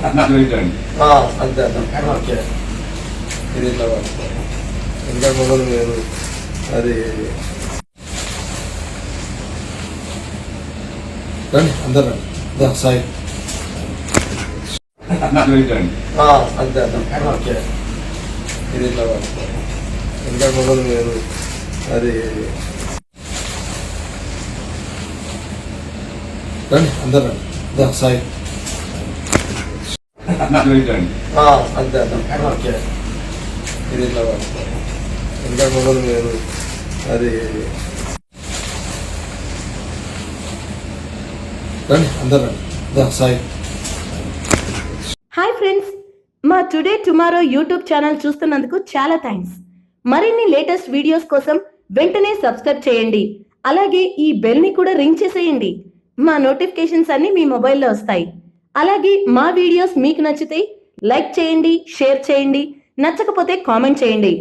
అంతే అన్న. ఓకే, ఇది ఇట్లా పట్టుకోవాలి. ఇంకా మొదలు మీరు అది రండి అందరు రండి. సాయి అంతే అన్న. ఓకే, ఇది ఇట్లా పట్టుకోవాలి. ఇంకా మొదలు మీరు అది రండి అందరు రండి. సాయి అంతే అన్న. ఓకే, ఇది ఇట్లా పట్టుకోవాలి. ఇంకా మొదలు మీరు అది రండి అందరు రండి. సాయి హాయ్ ఫ్రెండ్స్, మా టుడే టుమారో యూట్యూబ్ ఛానల్ చూస్తున్నందుకు చాలా థ్యాంక్స్. మరిన్ని లేటెస్ట్ వీడియోస్ కోసం వెంటనే సబ్స్క్రైబ్ చేయండి. అలాగే ఈ బెల్ ని కూడా రింగ్ చేసేయండి. మా నోటిఫికేషన్స్ అన్ని మీ మొబైల్లో వస్తాయి. అలాగే మా వీడియోస్ మీకు నచ్చితే లైక్ చేయండి, షేర్ చేయండి, నచ్చకపోతే కామెంట్ చేయండి.